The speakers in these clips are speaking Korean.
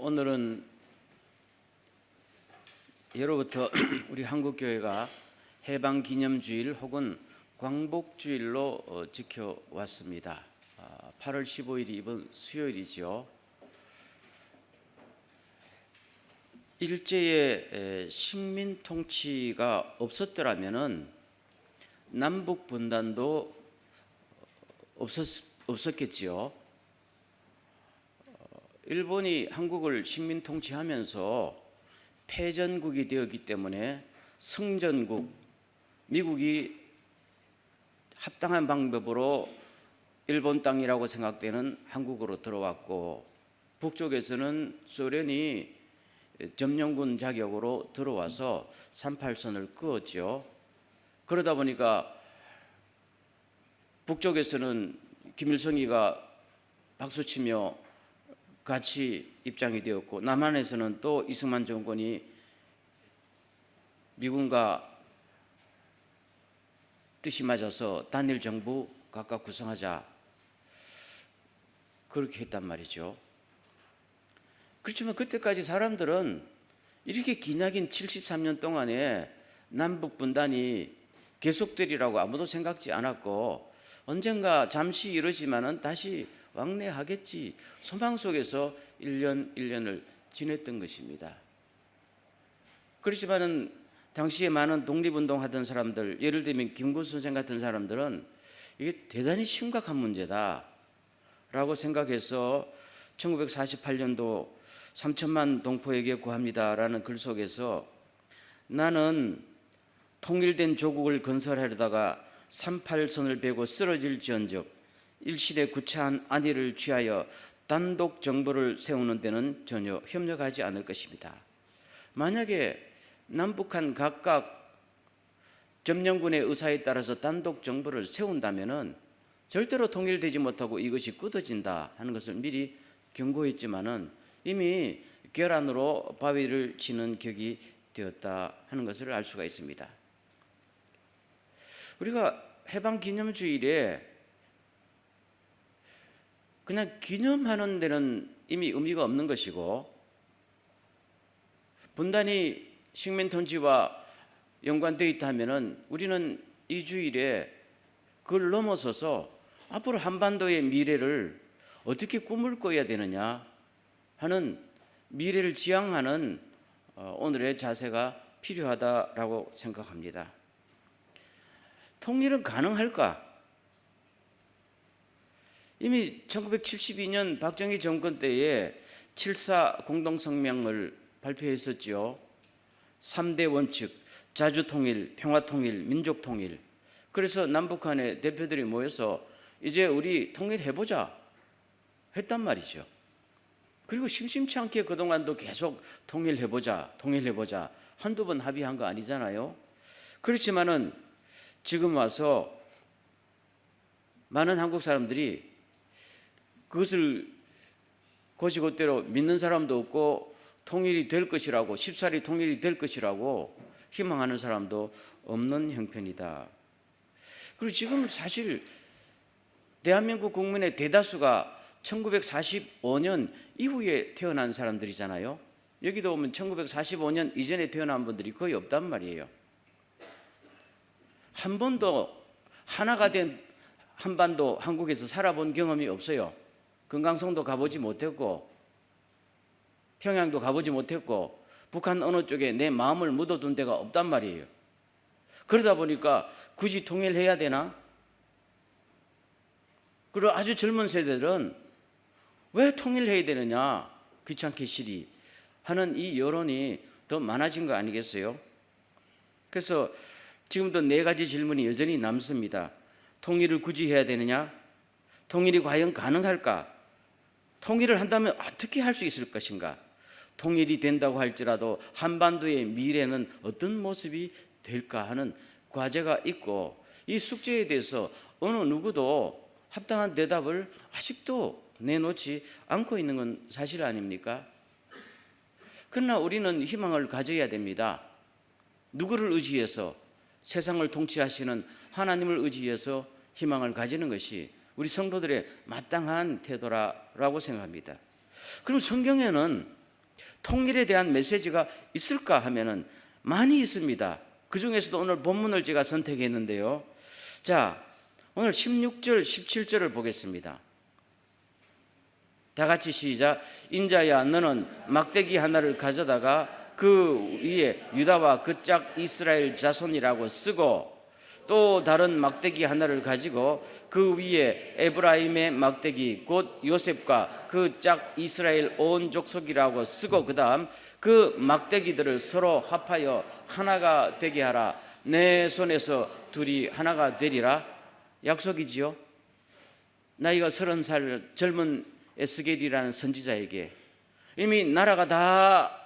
오늘은 예로부터 우리 한국교회가 해방기념주일 혹은 광복주일로 지켜왔습니다. 8월 15일이 이번 수요일이죠. 일제의 식민 통치가 없었더라면은 남북 분단도 없었겠지요. 일본이 한국을 식민 통치하면서 패전국이 되었기 때문에 승전국, 미국이 합당한 방법으로 일본 땅이라고 생각되는 한국으로 들어왔고, 북쪽에서는 소련이 점령군 자격으로 들어와서 38선을 그었죠. 그러다 보니까 북쪽에서는 김일성이가 박수치며 같이 입장이 되었고, 남한에서는 또 이승만 정권이 미군과 뜻이 맞아서 단일 정부 각각 구성하자, 그렇게 했단 말이죠. 그렇지만 그때까지 사람들은 이렇게 기나긴 73년 동안에 남북 분단이 계속되리라고 아무도 생각지 않았고, 언젠가 잠시 이러지만은 다시 왕래하겠지 소망 속에서 1년 1년을 지냈던 것입니다. 그렇지만은 당시에 많은 독립운동하던 사람들, 예를 들면 김구 선생 같은 사람들은 이게 대단히 심각한 문제다 라고 생각해서 1948년도 3천만 동포에게 구합니다 라는 글 속에서, 나는 통일된 조국을 건설하려다가 38선을 베고 쓰러질지언정 일시대 구차한 안위를 취하여 단독 정부를 세우는 데는 전혀 협력하지 않을 것입니다. 만약에 남북한 각각 점령군의 의사에 따라서 단독 정부를 세운다면은 절대로 통일되지 못하고 이것이 끊어진다 하는 것을 미리 경고했지만은 이미 결안으로 바위를 치는 격이 되었다 하는 것을 알 수가 있습니다. 우리가 해방기념주일에 그냥 기념하는 데는 이미 의미가 없는 것이고, 분단이 식민 통치와 연관되어 있다면은 우리는 이 주일에 그걸 넘어서서 앞으로 한반도의 미래를 어떻게 꿈을 꿔야 되느냐 하는, 미래를 지향하는 오늘의 자세가 필요하다라고 생각합니다. 통일은 가능할까? 이미 1972년 박정희 정권 때에 7.4 공동성명을 발표했었죠. 3대 원칙, 자주통일, 평화통일, 민족통일. 그래서 남북한의 대표들이 모여서 이제 우리 통일해보자 했단 말이죠. 그리고 심심치 않게 그동안도 계속 통일해보자 한두 번 합의한 거 아니잖아요. 그렇지만은 지금 와서 많은 한국 사람들이 그것을 곧이곧대로 믿는 사람도 없고, 통일이 될 것이라고, 쉽사리 통일이 될 것이라고 희망하는 사람도 없는 형편이다. 그리고 지금 사실 대한민국 국민의 대다수가 1945년 이후에 태어난 사람들이잖아요. 여기도 보면 1945년 이전에 태어난 분들이 거의 없단 말이에요. 한 번도 하나가 된 한반도, 한국에서 살아본 경험이 없어요. 금강송도 가보지 못했고, 평양도 가보지 못했고, 북한 어느 쪽에 내 마음을 묻어둔 데가 없단 말이에요. 그러다 보니까 굳이 통일해야 되나? 그리고 아주 젊은 세대들은 왜 통일해야 되느냐, 귀찮게 시리 하는 이 여론이 더 많아진 거 아니겠어요? 그래서 지금도 4가지 질문이 여전히 남습니다. 통일을 굳이 해야 되느냐? 통일이 과연 가능할까? 통일을 한다면 어떻게 할 수 있을 것인가? 통일이 된다고 할지라도 한반도의 미래는 어떤 모습이 될까 하는 과제가 있고, 이 숙제에 대해서 어느 누구도 합당한 대답을 아직도 내놓지 않고 있는 건 사실 아닙니까? 그러나 우리는 희망을 가져야 됩니다. 누구를 의지해서? 세상을 통치하시는 하나님을 의지해서 희망을 가지는 것이 우리 성도들의 마땅한 태도라고 생각합니다. 그럼 성경에는 통일에 대한 메시지가 있을까 하면은 많이 있습니다. 그 중에서도 오늘 본문을 제가 선택했는데요. 자, 오늘 16절, 17절을 보겠습니다. 다 같이 시작. 인자야, 너는 막대기 하나를 가져다가 그 위에 유다와 그 짝 이스라엘 자손이라고 쓰고, 또 다른 막대기 하나를 가지고 그 위에 에브라임의 막대기 곧 요셉과 그 짝 이스라엘 온 족속이라고 쓰고, 그 다음 그 막대기들을 서로 합하여 하나가 되게 하라. 내 손에서 둘이 하나가 되리라. 약속이지요. 나이가 30살 젊은 에스겔이라는 선지자에게 이미 나라가 다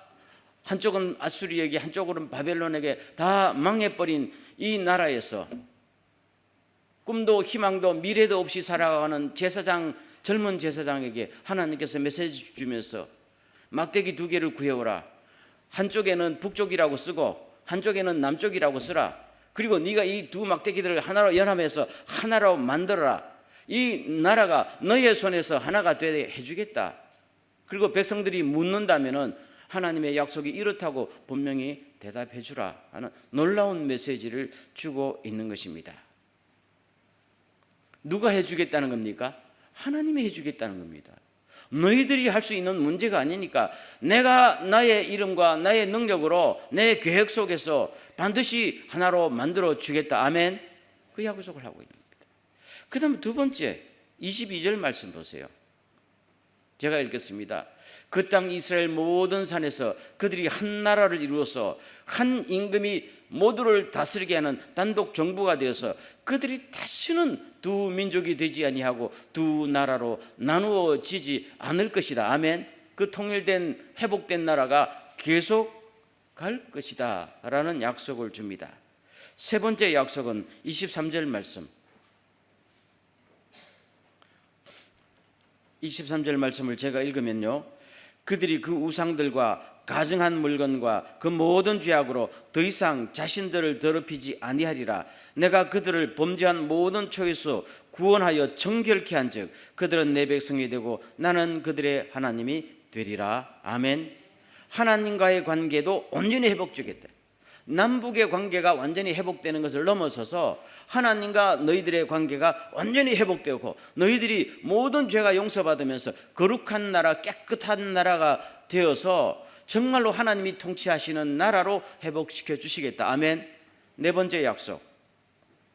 한쪽은 아수리에게 한쪽은 바벨론에게 다 망해버린 이 나라에서 꿈도 희망도 미래도 없이 살아가는 제사장, 젊은 제사장에게 하나님께서 메시지 주면서 막대기 2개를 구해오라. 한쪽에는 북쪽이라고 쓰고 한쪽에는 남쪽이라고 쓰라. 그리고 네가 이 두 막대기들을 하나로 연합해서 하나로 만들어라. 이 나라가 너의 손에서 하나가 되게 해주겠다. 그리고 백성들이 묻는다면은 하나님의 약속이 이렇다고 분명히 대답해 주라 하는 놀라운 메시지를 주고 있는 것입니다. 누가 해주겠다는 겁니까? 하나님이 해주겠다는 겁니다. 너희들이 할 수 있는 문제가 아니니까 내가 나의 이름과 나의 능력으로 내 계획 속에서 반드시 하나로 만들어 주겠다. 아멘. 그 약속을 하고 있는 겁니다. 그 다음 두 번째 22절 말씀 보세요. 제가 읽겠습니다. 그 땅 이스라엘 모든 산에서 그들이 한 나라를 이루어서 한 임금이 모두를 다스리게 하는 단독 정부가 되어서 그들이 다시는 두 민족이 되지 아니하고 두 나라로 나누어지지 않을 것이다. 아멘. 그 통일된 회복된 나라가 계속 갈 것이다 라는 약속을 줍니다. 세 번째 약속은 23절 말씀. 23절 말씀을 제가 읽으면요, 그들이 그 우상들과 가증한 물건과 그 모든 죄악으로 더 이상 자신들을 더럽히지 아니하리라. 내가 그들을 범죄한 모든 초에서 구원하여 정결케 한즉 그들은 내 백성이 되고 나는 그들의 하나님이 되리라. 아멘. 하나님과의 관계도 온전히 회복주겠다. 남북의 관계가 완전히 회복되는 것을 넘어서서 하나님과 너희들의 관계가 완전히 회복되고 너희들이 모든 죄가 용서받으면서 거룩한 나라, 깨끗한 나라가 되어서 정말로 하나님이 통치하시는 나라로 회복시켜 주시겠다. 아멘. 네 번째 약속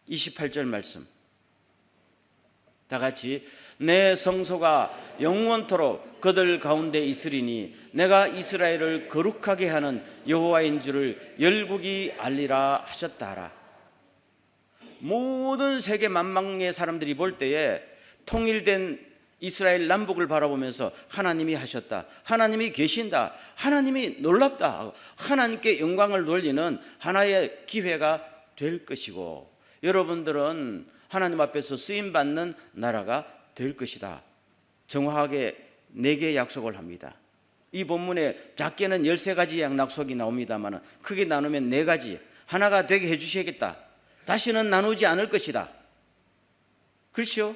28절 말씀 다 같이. 내 성소가 영원토록 그들 가운데 있으리니 내가 이스라엘을 거룩하게 하는 여호와인 줄을 열국이 알리라 하셨다 하라. 모든 세계 만방의 사람들이 볼 때에 통일된 이스라엘 남북을 바라보면서 하나님이 하셨다, 하나님이 계신다, 하나님이 놀랍다, 하나님께 영광을 돌리는 하나의 기회가 될 것이고 여러분들은 하나님 앞에서 쓰임받는 나라가 될 것이다. 정확하게 4개의 약속을 합니다. 이 본문에 작게는 13가지 약속이 나옵니다만 크게 나누면 4가지. 하나가 되게 해주시겠다. 다시는 나누지 않을 것이다. 그렇죠?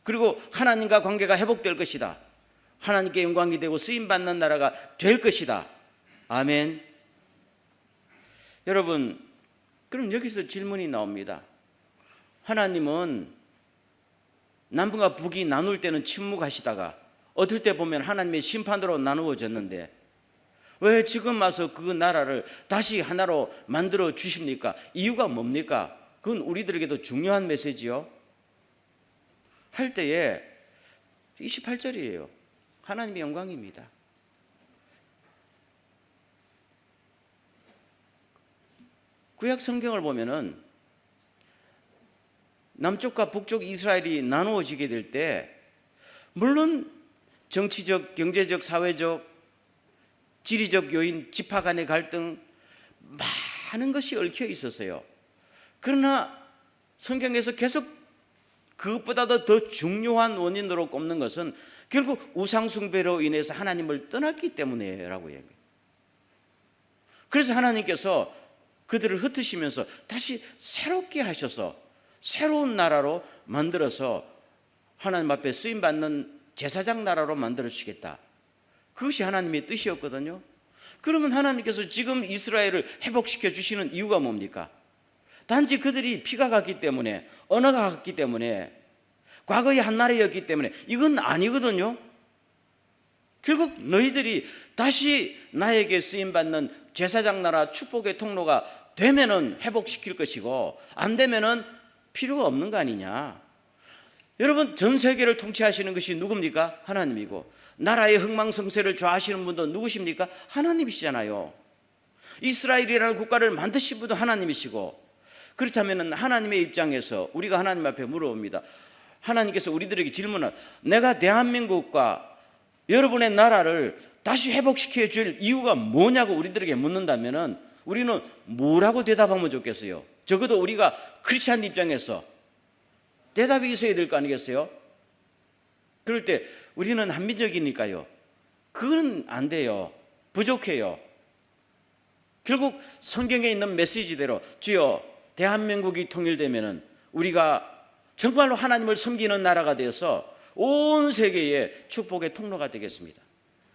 그리고 하나님과 관계가 회복될 것이다. 하나님께 영광이 되고 쓰임받는 나라가 될 것이다. 아멘. 여러분, 그럼 여기서 질문이 나옵니다. 하나님은 남북과 북이 나눌 때는 침묵하시다가 어떨 때 보면 하나님의 심판으로 나누어졌는데 왜 지금 와서 그 나라를 다시 하나로 만들어 주십니까? 이유가 뭡니까? 그건 우리들에게도 중요한 메시지요. 할 때에 28절이에요. 하나님의 영광입니다. 구약 성경을 보면은 남쪽과 북쪽 이스라엘이 나누어지게 될 때 물론 정치적, 경제적, 사회적, 지리적 요인, 지파 간의 갈등 많은 것이 얽혀 있었어요. 그러나 성경에서 계속 그것보다도 더 중요한 원인으로 꼽는 것은 결국 우상숭배로 인해서 하나님을 떠났기 때문이라고 얘기합니다. 그래서 하나님께서 그들을 흩으시면서 다시 새롭게 하셔서 새로운 나라로 만들어서 하나님 앞에 쓰임받는 제사장 나라로 만들어 주시겠다. 그것이 하나님의 뜻이었거든요. 그러면 하나님께서 지금 이스라엘을 회복시켜 주시는 이유가 뭡니까? 단지 그들이 피가 갔기 때문에, 언어가 갔기 때문에, 과거의 한 나라였기 때문에 이건 아니거든요. 결국 너희들이 다시 나에게 쓰임받는 제사장 나라 축복의 통로가 되면은 회복시킬 것이고, 안 되면은 필요가 없는 거 아니냐. 여러분, 전 세계를 통치하시는 것이 누굽니까? 하나님이고, 나라의 흥망성쇠를 좋아하시는 분도 누구십니까? 하나님이시잖아요. 이스라엘이라는 국가를 만드신 분도 하나님이시고, 그렇다면 하나님의 입장에서 우리가 하나님 앞에 물어봅니다. 하나님께서 우리들에게 질문을, 내가 대한민국과 여러분의 나라를 다시 회복시켜 줄 이유가 뭐냐고 우리들에게 묻는다면 우리는 뭐라고 대답하면 좋겠어요? 적어도 우리가 크리스찬 입장에서 대답이 있어야 될 거 아니겠어요? 그럴 때 우리는 한민족이니까요, 그건 안 돼요. 부족해요. 결국 성경에 있는 메시지대로 주여 대한민국이 통일되면 우리가 정말로 하나님을 섬기는 나라가 되어서 온 세계에 축복의 통로가 되겠습니다.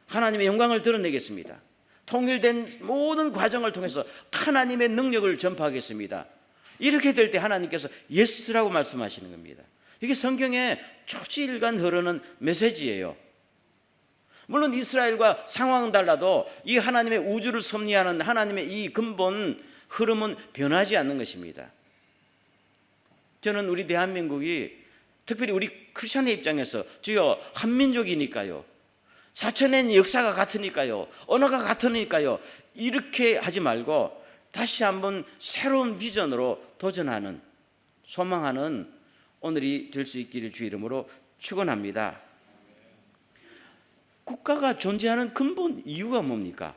하나님의 영광을 드러내겠습니다. 통일된 모든 과정을 통해서 하나님의 능력을 전파하겠습니다. 이렇게 될 때 하나님께서 예스라고 말씀하시는 겁니다. 이게 성경에 초지일관 흐르는 메시지예요. 물론 이스라엘과 상황은 달라도 이 하나님의 우주를 섭리하는 하나님의 이 근본 흐름은 변하지 않는 것입니다. 저는 우리 대한민국이, 특별히 우리 크리스천의 입장에서 주여 한민족이니까요, 4,000년 역사가 같으니까요, 언어가 같으니까요, 이렇게 하지 말고 다시 한번 새로운 비전으로 도전하는, 소망하는 오늘이 될 수 있기를 주 이름으로 축원합니다. 국가가 존재하는 근본 이유가 뭡니까?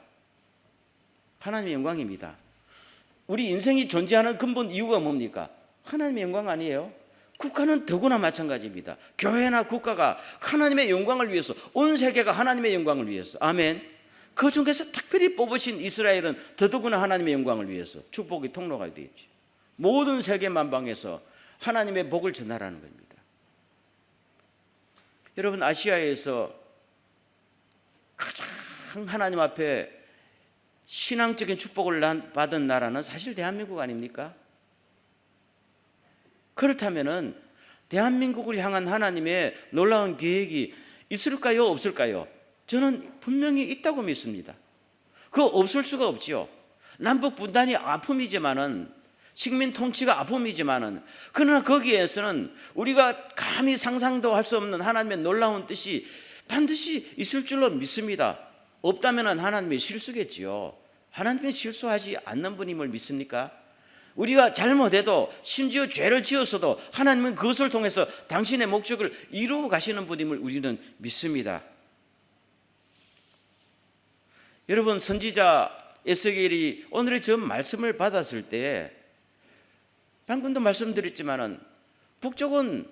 하나님의 영광입니다. 우리 인생이 존재하는 근본 이유가 뭡니까? 하나님의 영광 아니에요? 국가는 더구나 마찬가지입니다. 교회나 국가가 하나님의 영광을 위해서, 온 세계가 하나님의 영광을 위해서, 아멘. 그 중에서 특별히 뽑으신 이스라엘은 더더구나 하나님의 영광을 위해서 축복의 통로가 되었죠. 모든 세계 만방에서 하나님의 복을 전하라는 겁니다. 여러분, 아시아에서 가장 하나님 앞에 신앙적인 축복을 받은 나라는 사실 대한민국 아닙니까? 그렇다면 대한민국을 향한 하나님의 놀라운 계획이 있을까요? 없을까요? 저는 분명히 있다고 믿습니다. 그거 없을 수가 없지요. 남북 분단이 아픔이지만은, 식민 통치가 아픔이지만은, 그러나 거기에서는 우리가 감히 상상도 할 수 없는 하나님의 놀라운 뜻이 반드시 있을 줄로 믿습니다. 없다면 하나님의 실수겠지요. 하나님의 실수하지 않는 분임을 믿습니까? 우리가 잘못해도, 심지어 죄를 지었어도 하나님은 그것을 통해서 당신의 목적을 이루어 가시는 분임을 우리는 믿습니다. 여러분, 선지자 에스겔이 오늘의 저 말씀을 받았을 때, 방금도 말씀드렸지만은 북쪽은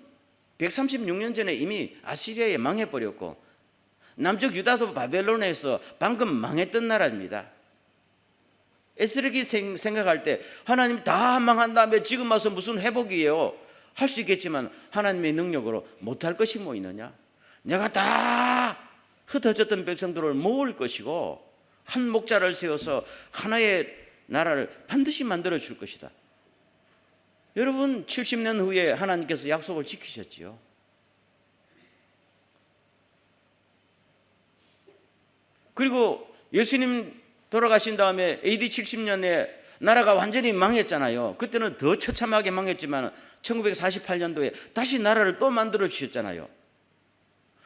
136년 전에 이미 아시리아에 망해버렸고, 남쪽 유다도 바벨론에서 방금 망했던 나라입니다. 에스겔이 생각할 때 하나님 다 망한 다음에 지금 와서 무슨 회복이에요? 할 수 있겠지만 하나님의 능력으로 못할 것이 뭐 있느냐? 내가 다 흩어졌던 백성들을 모을 것이고 한 목자를 세워서 하나의 나라를 반드시 만들어 줄 것이다. 여러분, 70년 후에 하나님께서 약속을 지키셨지요. 그리고 예수님 돌아가신 다음에 AD 70년에 나라가 완전히 망했잖아요. 그때는 더 처참하게 망했지만 1948년도에 다시 나라를 또 만들어 주셨잖아요.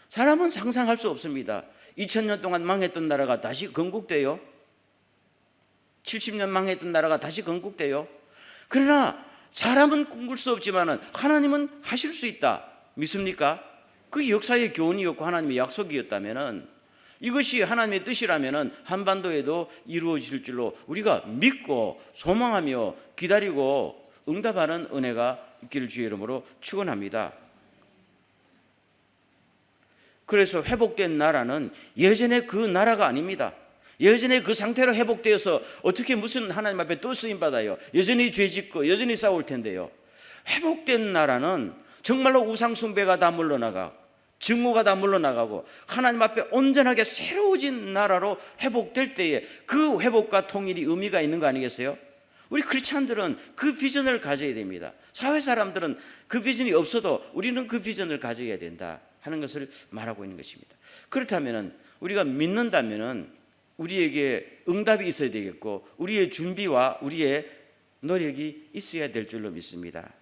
사람은 상상할 수 없습니다. 2000년 동안 망했던 나라가 다시 건국돼요. 70년 망했던 나라가 다시 건국돼요. 그러나 사람은 꿈꿀 수 없지만 하나님은 하실 수 있다. 믿습니까? 그게 역사의 교훈이었고 하나님의 약속이었다면, 이것이 하나님의 뜻이라면 한반도에도 이루어질 줄로 우리가 믿고 소망하며 기다리고 응답하는 은혜가 있기를 주의 이름으로 축원합니다. 그래서 회복된 나라는 예전의 그 나라가 아닙니다. 예전에 그 상태로 회복되어서 어떻게 무슨 하나님 앞에 또 쓰임받아요? 여전히 죄짓고 여전히 싸울 텐데요. 회복된 나라는 정말로 우상 숭배가 다 물러나가 증오가 다 물러나가고 하나님 앞에 온전하게 새로워진 나라로 회복될 때에 그 회복과 통일이 의미가 있는 거 아니겠어요? 우리 크리스찬들은 그 비전을 가져야 됩니다. 사회 사람들은 그 비전이 없어도 우리는 그 비전을 가져야 된다 하는 것을 말하고 있는 것입니다. 그렇다면 우리가 믿는다면 우리에게 응답이 있어야 되겠고 우리의 준비와 우리의 노력이 있어야 될 줄로 믿습니다.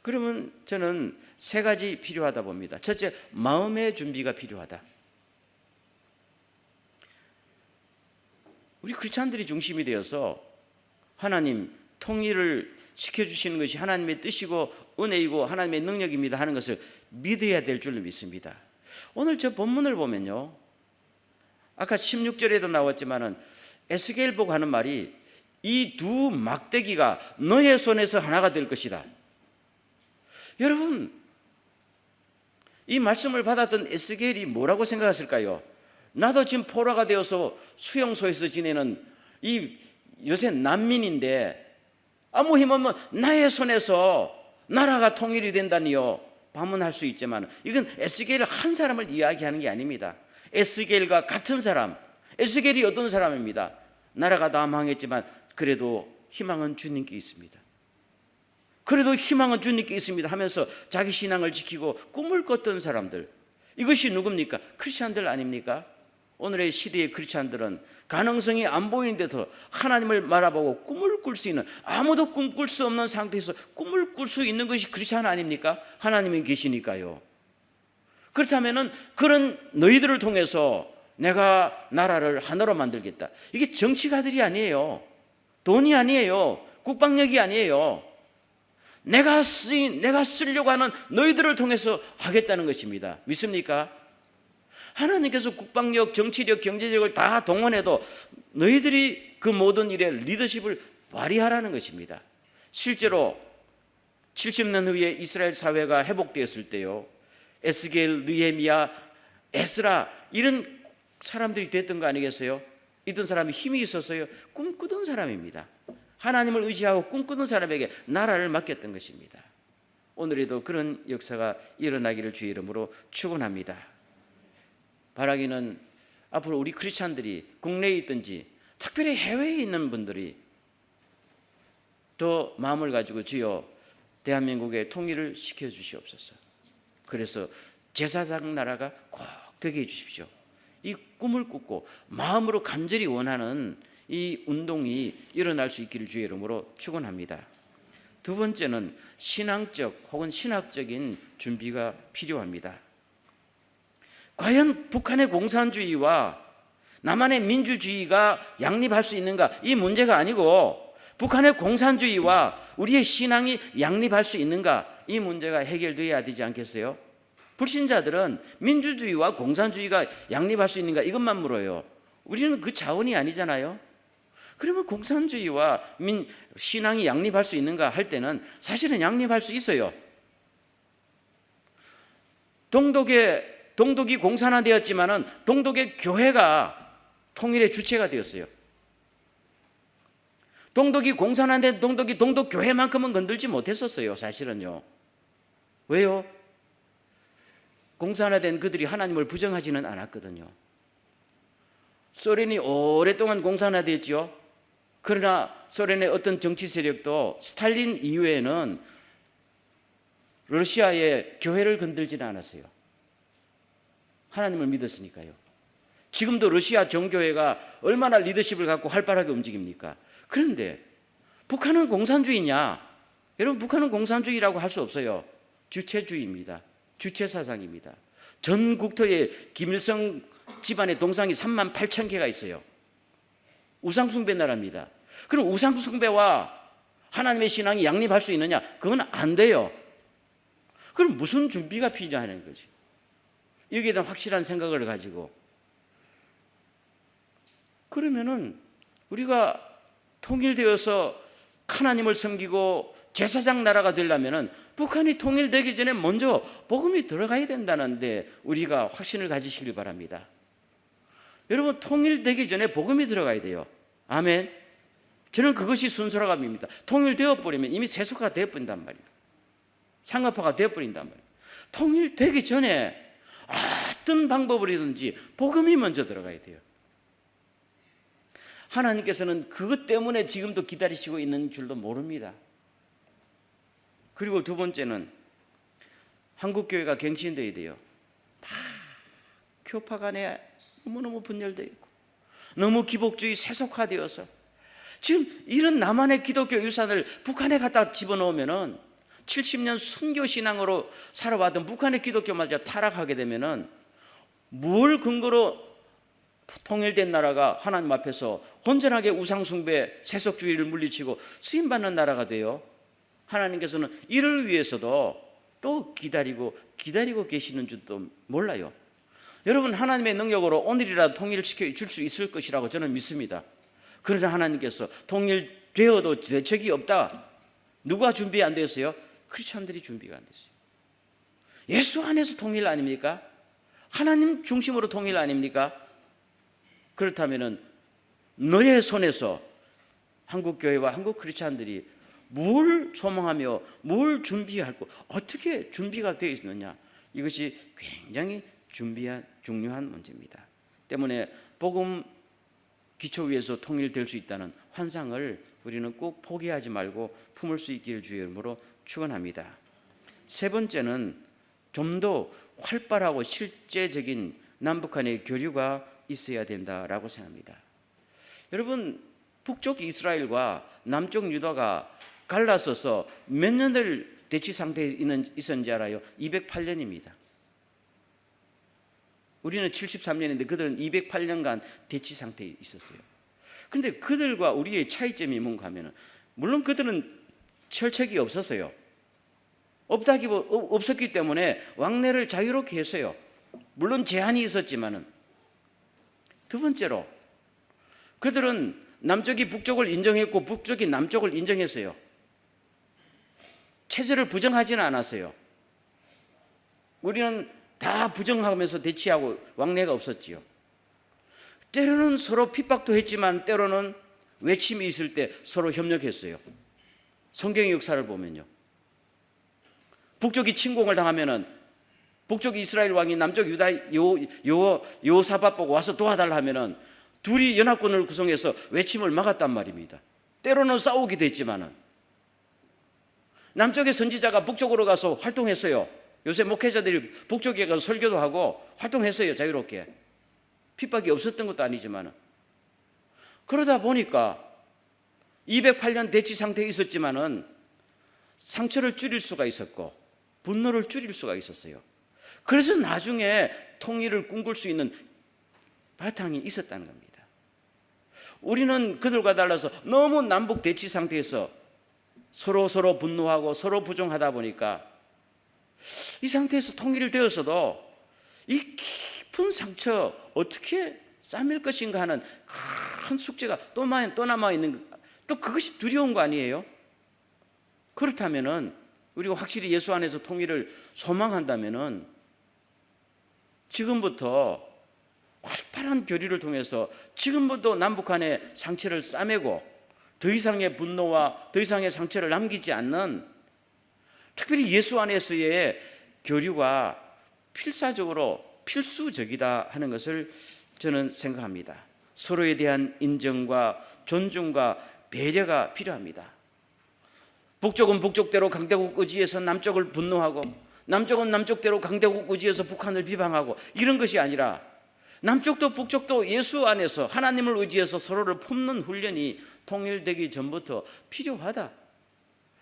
그러면 저는 세 가지 필요하다 봅니다. 첫째, 마음의 준비가 필요하다. 우리 크리스찬들이 중심이 되어서 하나님 통일을 시켜주시는 것이 하나님의 뜻이고 은혜이고 하나님의 능력입니다 하는 것을 믿어야 될 줄로 믿습니다. 오늘 저 본문을 보면요, 아까 16절에도 나왔지만은 에스겔 보고 하는 말이 이 두 막대기가 너의 손에서 하나가 될 것이다. 여러분, 이 말씀을 받았던 에스겔이 뭐라고 생각했을까요? 나도 지금 포로가 되어서 수용소에서 지내는 이 요새 난민인데 아무 힘없는 나의 손에서 나라가 통일이 된다니요 반문할 수 있지만 이건 에스겔 한 사람을 이야기하는 게 아닙니다. 에스겔과 같은 사람, 에스겔이 어떤 사람입니다. 나라가 다 망했지만 그래도 희망은 주님께 있습니다. 그래도 희망은 주님께 있습니다 하면서 자기 신앙을 지키고 꿈을 꿨던 사람들, 이것이 누굽니까? 크리스찬들 아닙니까? 오늘의 시대의 크리스찬들은 가능성이 안 보이는데도 하나님을 바라보고 꿈을 꿀 수 있는, 아무도 꿈꿀 수 없는 상태에서 꿈을 꿀 수 있는 것이 크리스찬 아닙니까? 하나님이 계시니까요. 그렇다면 그런 너희들을 통해서 내가 나라를 하나로 만들겠다. 이게 정치가들이 아니에요. 돈이 아니에요. 국방력이 아니에요. 내가 쓰려고 하는 너희들을 통해서 하겠다는 것입니다. 믿습니까? 하나님께서 국방력, 정치력, 경제력을 다 동원해도 너희들이 그 모든 일에 리더십을 발휘하라는 것입니다. 실제로 70년 후에 이스라엘 사회가 회복되었을 때요, 에스겔, 느헤미야, 에스라 이런 사람들이 됐던 거 아니겠어요? 이런 사람이 힘이 있었어요. 꿈꾸던 사람입니다. 하나님을 의지하고 꿈꾸는 사람에게 나라를 맡겼던 것입니다. 오늘에도 그런 역사가 일어나기를 주의 이름으로 축원합니다. 바라기는 앞으로 우리 크리스찬들이 국내에 있든지 특별히 해외에 있는 분들이 더 마음을 가지고 주여 대한민국의 통일을 시켜주시옵소서. 그래서 제사장 나라가 꼭 되게 해주십시오. 이 꿈을 꾸고 마음으로 간절히 원하는 이 운동이 일어날 수 있기를 주의 이름으로 축원합니다. 두 번째는 신앙적 혹은 신학적인 준비가 필요합니다. 과연 북한의 공산주의와 남한의 민주주의가 양립할 수 있는가? 이 문제가 아니고 북한의 공산주의와 우리의 신앙이 양립할 수 있는가? 이 문제가 해결되어야 되지 않겠어요? 불신자들은 민주주의와 공산주의가 양립할 수 있는가? 이것만 물어요. 우리는 그 차원이 아니잖아요. 그러면 공산주의와 신앙이 양립할 수 있는가 할 때는 사실은 양립할 수 있어요. 동독이 공산화되었지만은 동독의 교회가 통일의 주체가 되었어요. 동독이 공산화된 동독이 동독 교회만큼은 건들지 못했었어요. 사실은요. 왜요? 공산화된 그들이 하나님을 부정하지는 않았거든요. 소련이 오랫동안 공산화됐죠. 그러나 소련의 어떤 정치 세력도 스탈린 이후에는 러시아의 교회를 건들지는 않았어요. 하나님을 믿었으니까요. 지금도 러시아 정교회가 얼마나 리더십을 갖고 활발하게 움직입니까? 그런데 북한은 공산주의냐? 여러분, 북한은 공산주의라고 할 수 없어요. 주체주의입니다. 주체사상입니다. 전 국토에 김일성 집안의 동상이 38,000개가 있어요. 우상숭배 나라입니다. 그럼 우상숭배와 하나님의 신앙이 양립할 수 있느냐? 그건 안 돼요. 그럼 무슨 준비가 필요하는 거지? 여기에 대한 확실한 생각을 가지고, 그러면은 우리가 통일되어서 하나님을 섬기고 제사장 나라가 되려면은 북한이 통일되기 전에 먼저 복음이 들어가야 된다는데 우리가 확신을 가지시길 바랍니다. 여러분, 통일되기 전에 복음이 들어가야 돼요. 아멘. 저는 그것이 순서라고 봅니다. 통일되어 버리면 이미 세속화가 되어 버린단 말이에요. 상업화가 되어 버린단 말이에요. 통일되기 전에 어떤 방법으로든지 복음이 먼저 들어가야 돼요. 하나님께서는 그것 때문에 지금도 기다리시고 있는 줄도 모릅니다. 그리고 두 번째는 한국교회가 갱신되어야 돼요. 막 교파 간에 너무너무 분열되어 있고 너무 기복주의 세속화되어서 지금 이런 남한의 기독교 유산을 북한에 갖다 집어넣으면은 70년 순교 신앙으로 살아왔던 북한의 기독교마저 타락하게 되면은 뭘 근거로 통일된 나라가 하나님 앞에서 온전하게 우상숭배 세속주의를 물리치고 쓰임받는 나라가 돼요. 하나님께서는 이를 위해서도 또 기다리고 계시는 줄도 몰라요. 여러분, 하나님의 능력으로 오늘이라도 통일시켜 줄 수 있을 것이라고 저는 믿습니다. 그러나 하나님께서 통일되어도 대책이 없다. 누가 준비 안 됐어요? 크리스찬들이 준비가 안 됐어요. 예수 안에서 통일 아닙니까? 하나님 중심으로 통일 아닙니까? 그렇다면 너의 손에서 한국교회와 한국 크리스찬들이 뭘 소망하며 뭘 준비할 거, 어떻게 준비가 되어 있느냐, 이것이 굉장히 중요한 문제입니다. 때문에 복음 기초 위에서 통일될 수 있다는 환상을 우리는 꼭 포기하지 말고 품을 수 있기를 주의 이름으로 축원합니다. 세 번째는 좀 더 활발하고 실제적인 남북한의 교류가 있어야 된다라고 생각합니다. 여러분, 북쪽 이스라엘과 남쪽 유다가 갈라서서 몇 년을 대치 상태에 있었는지 알아요? 208년입니다. 우리는 73년인데 그들은 208년간 대치 상태에 있었어요. 그런데 그들과 우리의 차이점이 뭔가 하면은, 물론 그들은 철책이 없었어요. 없었기 때문에 왕래를 자유롭게 했어요. 물론 제한이 있었지만은. 두 번째로, 그들은 남쪽이 북쪽을 인정했고 북쪽이 남쪽을 인정했어요. 체제를 부정하지는 않았어요. 우리는 다 부정하면서 대치하고 왕래가 없었지요. 때로는 서로 핍박도 했지만 때로는 외침이 있을 때 서로 협력했어요. 성경의 역사를 보면요, 북쪽이 침공을 당하면은 북쪽 이스라엘 왕이 남쪽 유다 여호사밧 보고 와서 도와달라 하면은 둘이 연합군을 구성해서 외침을 막았단 말입니다. 때로는 싸우기도 했지만은 남쪽의 선지자가 북쪽으로 가서 활동했어요. 요새 목회자들이 북쪽에 가서 설교도 하고 활동했어요. 자유롭게. 핍박이 없었던 것도 아니지만은. 그러다 보니까 208년 대치 상태에 있었지만은 상처를 줄일 수가 있었고 분노를 줄일 수가 있었어요. 그래서 나중에 통일을 꿈꿀 수 있는 바탕이 있었다는 겁니다. 우리는 그들과 달라서 너무 남북 대치 상태에서 서로 분노하고 서로 부정하다 보니까 이 상태에서 통일이 되었어도 이 깊은 상처 어떻게 싸맬 것인가 하는 큰 숙제가 또 남아 있는, 또 그것이 두려운 거 아니에요? 그렇다면은 우리가 확실히 예수 안에서 통일을 소망한다면은 지금부터 활발한 교류를 통해서 지금부터 남북한의 상처를 싸매고 더 이상의 분노와 더 이상의 상처를 남기지 않는, 특별히 예수 안에서의 교류가 필수적이다 하는 것을 저는 생각합니다. 서로에 대한 인정과 존중과 배려가 필요합니다. 북쪽은 북쪽대로 강대국 의지에서 남쪽을 분노하고 남쪽은 남쪽대로 강대국 의지에서 북한을 비방하고 이런 것이 아니라 남쪽도 북쪽도 예수 안에서 하나님을 의지해서 서로를 품는 훈련이 통일되기 전부터 필요하다.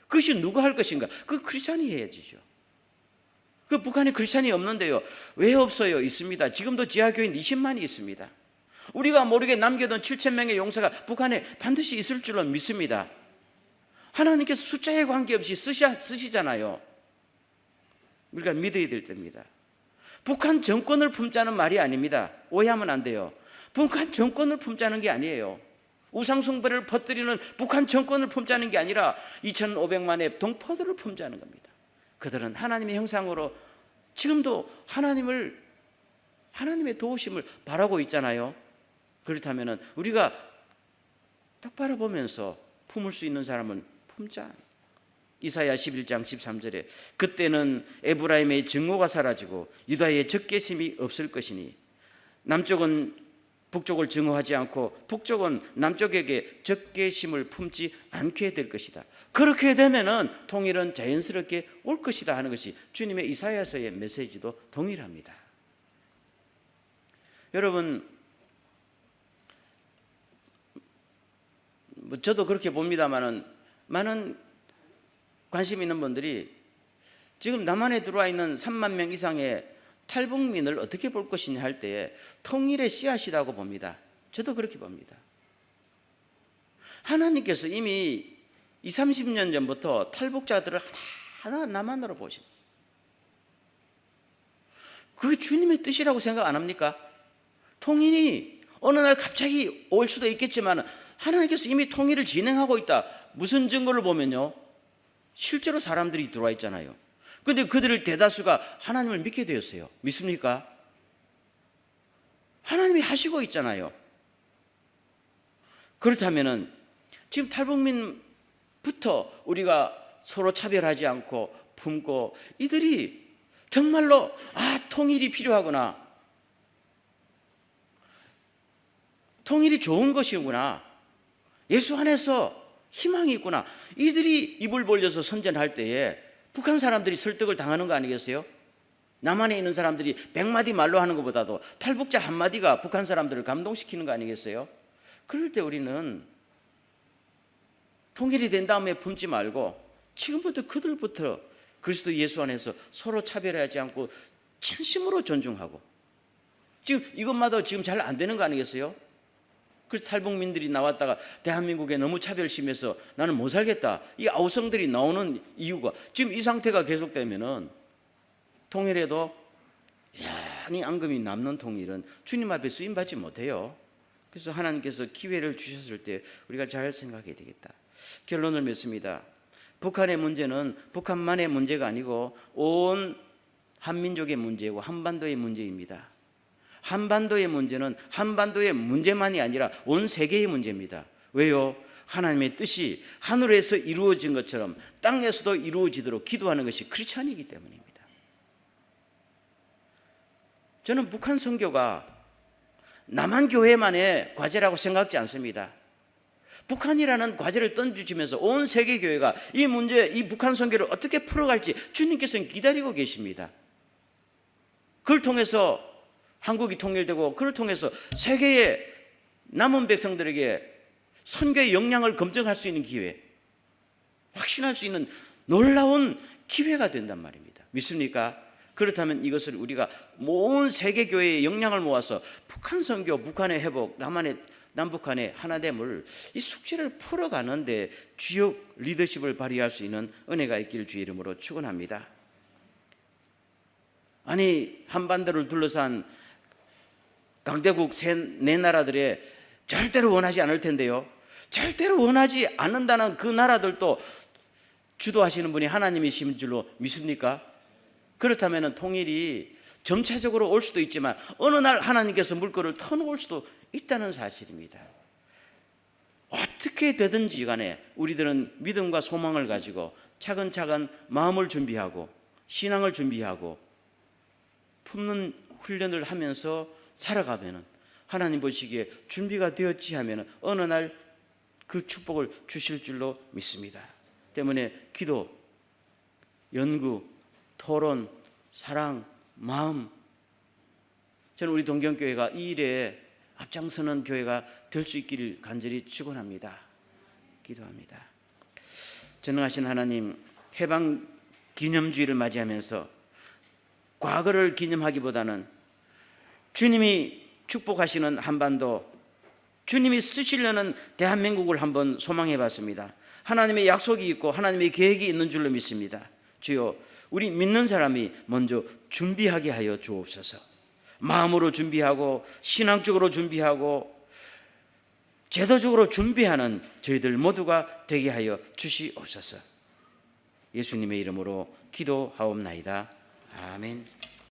그것이 누가 할 것인가? 그 크리스찬이 해야지죠. 그 북한에 크리스찬이 없는데요. 왜 없어요? 있습니다. 지금도 지하교인 20만이 있습니다. 우리가 모르게 남겨둔 7,000명의 용사가 북한에 반드시 있을 줄로 믿습니다. 하나님께서 숫자에 관계없이 쓰시잖아요. 우리가 믿어야 될 때입니다. 북한 정권을 품자는 말이 아닙니다. 오해하면 안 돼요. 북한 정권을 품자는 게 아니에요. 우상숭배를 퍼뜨리는 북한 정권을 품자는 게 아니라 2,500만의 동포들을 품자는 겁니다. 그들은 하나님의 형상으로 지금도 하나님의 도우심을 바라고 있잖아요. 그렇다면 우리가 똑바로 보면서 품을 수 있는 사람은 품자. 이사야 11장 13절에 그때는 에브라임의 증오가 사라지고 유다의 적개심이 없을 것이니 남쪽은 북쪽을 증오하지 않고 북쪽은 남쪽에게 적개심을 품지 않게 될 것이다. 그렇게 되면은 통일은 자연스럽게 올 것이다 하는 것이 주님의 이사야서의 메시지도 동일합니다. 여러분, 저도 그렇게 봅니다만은 많은 관심 있는 분들이 지금 남한에 들어와 있는 3만 명 이상의 탈북민을 어떻게 볼 것이냐 할 때에 통일의 씨앗이라고 봅니다. 저도 그렇게 봅니다. 하나님께서 이미 20, 30년 전부터 탈북자들을 하나하나 남한으로 보십니다. 그게 주님의 뜻이라고 생각 안 합니까? 통일이 어느 날 갑자기 올 수도 있겠지만 하나님께서 이미 통일을 진행하고 있다. 무슨 증거를 보면요, 실제로 사람들이 들어와 있잖아요. 그런데 그들의 대다수가 하나님을 믿게 되었어요. 믿습니까? 하나님이 하시고 있잖아요. 그렇다면은 지금 탈북민부터 우리가 서로 차별하지 않고 품고 이들이 정말로 통일이 필요하구나, 통일이 좋은 것이구나, 예수 안에서 희망이 있구나, 이들이 입을 벌려서 선전할 때에 북한 사람들이 설득을 당하는 거 아니겠어요? 남한에 있는 사람들이 100마디 말로 하는 것보다도 탈북자 한마디가 북한 사람들을 감동시키는 거 아니겠어요? 그럴 때 우리는 통일이 된 다음에 품지 말고 지금부터 그들부터 그리스도 예수 안에서 서로 차별하지 않고 진심으로 존중하고, 지금 이것마다 지금 잘 안 되는 거 아니겠어요? 그래서 탈북민들이 나왔다가 대한민국에 너무 차별심해서 나는 못 살겠다, 이 아우성들이 나오는 이유가 지금 이 상태가 계속되면은 통일에도 여전히 앙금이 남는 통일은 주님 앞에 쓰임받지 못해요. 그래서 하나님께서 기회를 주셨을 때 우리가 잘 생각해야 되겠다. 결론을 맺습니다. 북한의 문제는 북한만의 문제가 아니고 온 한민족의 문제고 한반도의 문제입니다. 한반도의 문제는 한반도의 문제만이 아니라 온 세계의 문제입니다. 왜요? 하나님의 뜻이 하늘에서 이루어진 것처럼 땅에서도 이루어지도록 기도하는 것이 크리스찬이기 때문입니다. 저는 북한 선교가 남한 교회만의 과제라고 생각하지 않습니다. 북한이라는 과제를 던져주면서 온 세계 교회가 이 문제, 이 북한 선교를 어떻게 풀어갈지 주님께서는 기다리고 계십니다. 그걸 통해서 한국이 통일되고 그를 통해서 세계의 남은 백성들에게 선교의 역량을 검증할 수 있는 기회, 확신할 수 있는 놀라운 기회가 된단 말입니다. 믿습니까? 그렇다면 이것을 우리가 온 세계 교회의 역량을 모아서 북한 선교, 북한의 회복, 남북한의 하나됨을 이 숙제를 풀어가는데 주요 리더십을 발휘할 수 있는 은혜가 있기를 주의 이름으로 축원합니다. 아니, 한반도를 둘러싼 강대국 네 나라들에 절대로 원하지 않을 텐데요, 절대로 원하지 않는다는 그 나라들도 주도하시는 분이 하나님이신 줄로 믿습니까? 그렇다면 통일이 점차적으로 올 수도 있지만 어느 날 하나님께서 물꼬를 터놓을 수도 있다는 사실입니다. 어떻게 되든지 간에 우리들은 믿음과 소망을 가지고 차근차근 마음을 준비하고 신앙을 준비하고 품는 훈련을 하면서 살아가면 하나님 보시기에 준비가 되었지 하면 어느 날 그 축복을 주실 줄로 믿습니다. 때문에 기도, 연구, 토론, 사랑, 마음, 저는 우리 동경교회가 이 일에 앞장서는 교회가 될 수 있기를 간절히 축원합니다. 기도합니다. 전능하신 하나님, 해방 기념주의를 맞이하면서 과거를 기념하기보다는 주님이 축복하시는 한반도, 주님이 쓰시려는 대한민국을 한번 소망해 봤습니다. 하나님의 약속이 있고 하나님의 계획이 있는 줄로 믿습니다. 주여, 우리 믿는 사람이 먼저 준비하게 하여 주옵소서. 마음으로 준비하고 신앙적으로 준비하고 제도적으로 준비하는 저희들 모두가 되게 하여 주시옵소서. 예수님의 이름으로 기도하옵나이다. 아멘.